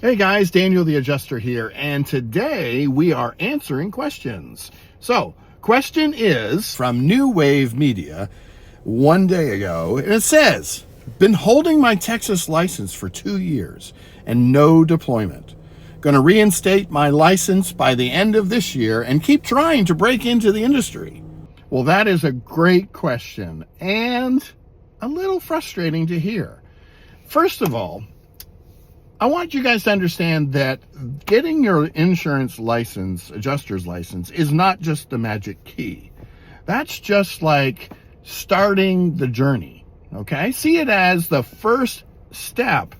Hey guys, Daniel the Adjuster here, and today we are answering questions. So, question is from New Wave Media one day ago, and it says, been holding my Texas license for 2 years and no deployment. Going to reinstate my license by the end of this year and keep trying to break into the industry. Well, that is a great question and a little frustrating to hear. First of all, I want you guys to understand that getting your insurance license, adjuster's license, is not just the magic key. That's just like starting the journey, okay? See it as the first step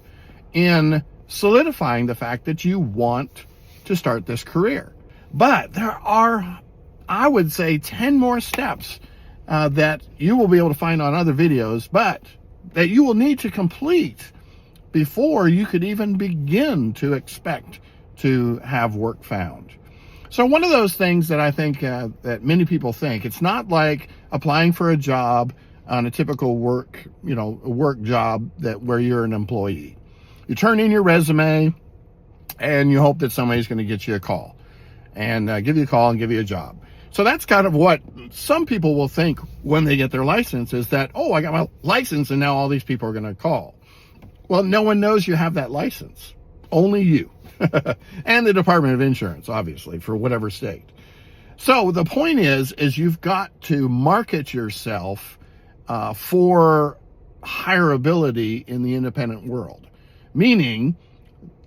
in solidifying the fact that you want to start this career. But there are, I would say, 10 more steps that you will be able to find on other videos, but that you will need to complete before you could even begin to expect to have work found. So one of those things that I think that many people think, it's not like applying for a job on a typical work job where you're an employee. You turn in your resume and you hope that somebody's going to get you a call and give you a call and give you a job. So that's kind of what some people will think when they get their license, is that, oh, I got my license and now all these people are going to call. Well, no one knows you have that license. Only you. And the Department of Insurance, obviously, for whatever state. So the point is you've got to market yourself for hireability in the independent world. Meaning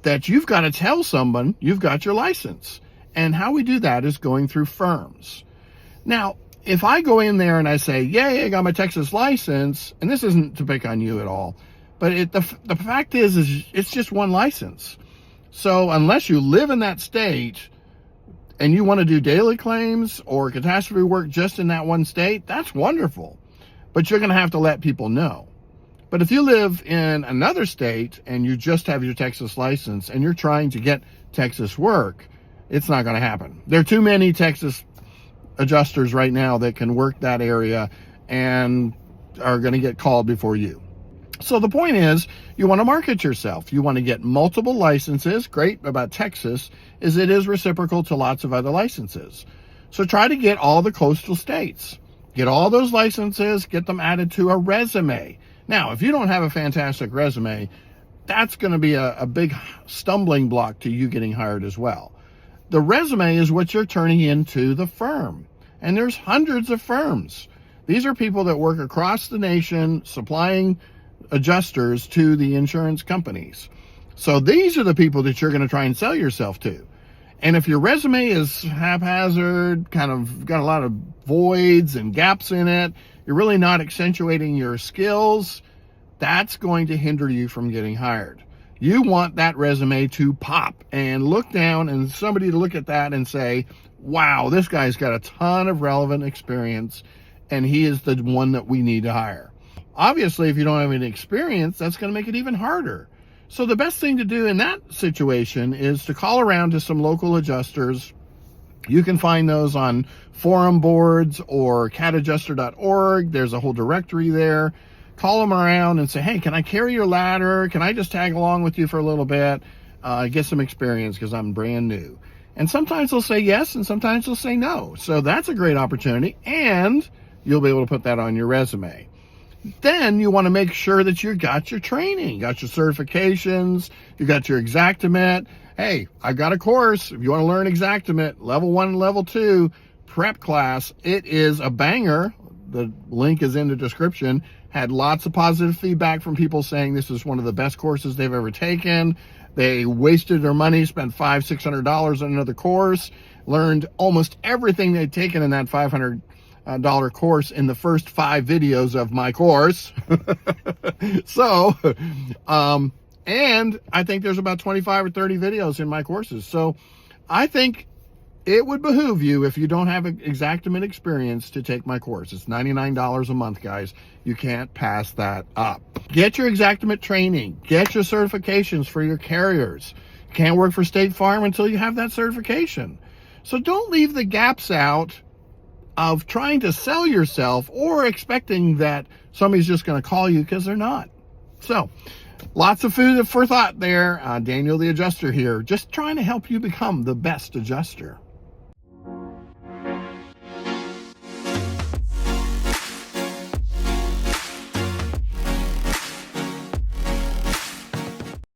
that you've got to tell someone you've got your license. And how we do that is going through firms. Now, if I go in there and I say, yay, I got my Texas license, and this isn't to pick on you at all, but the fact is it's just one license. So unless you live in that state and you want to do daily claims or catastrophe work just in that one state, that's wonderful. But you're going to have to let people know. But if you live in another state and you just have your Texas license and you're trying to get Texas work, it's not going to happen. There are too many Texas adjusters right now that can work that area and are going to get called before you. So the point is, you want to market yourself. You want to get multiple licenses. Great about Texas is it is reciprocal to lots of other licenses. So try to get all the coastal states. Get all those licenses, get them added to a resume. Now, if you don't have a fantastic resume, that's going to be a big stumbling block to you getting hired as well. The resume is what you're turning into the firm. And there's hundreds of firms. These are people that work across the nation supplying adjusters to the insurance companies. So these are the people that you're going to try and sell yourself to. And if your resume is haphazard, kind of got a lot of voids and gaps in it, you're really not accentuating your skills, that's going to hinder you from getting hired. You want that resume to pop and look down and somebody to look at that and say, wow, this guy's got a ton of relevant experience and he is the one that we need to hire. Obviously, if you don't have any experience, that's going to make it even harder. So the best thing to do in that situation is to call around to some local adjusters. You can find those on forum boards or catadjuster.org. There's a whole directory there. Call them around and say, hey, can I carry your ladder? Can I just tag along with you for a little bit? Get some experience because I'm brand new. And sometimes they'll say yes, and sometimes they'll say no. So that's a great opportunity, and you'll be able to put that on your resume. Then you want to make sure that you got your training, got your certifications, you got your Xactimate. Hey, I've got a course. If you want to learn Xactimate, level 1 and level 2 prep class, it is a banger. The link is in the description. Had lots of positive feedback from people saying this is one of the best courses they've ever taken. They wasted their money, spent $500-600 on another course, learned almost everything they'd taken in that $500 course in the first 5 videos of my course. So, and I think there's about 25 or 30 videos in my courses. So I think it would behoove you, if you don't have Xactimate experience, to take my course. It's $99 a month, guys. You can't pass that up. Get your Xactimate training. Get your certifications for your carriers. You can't work for State Farm until you have that certification. So don't leave the gaps out of trying to sell yourself or expecting that somebody's just going to call you, because they're not. So Lots of food for thought there. Daniel the Adjuster here, just trying to help you become the best adjuster.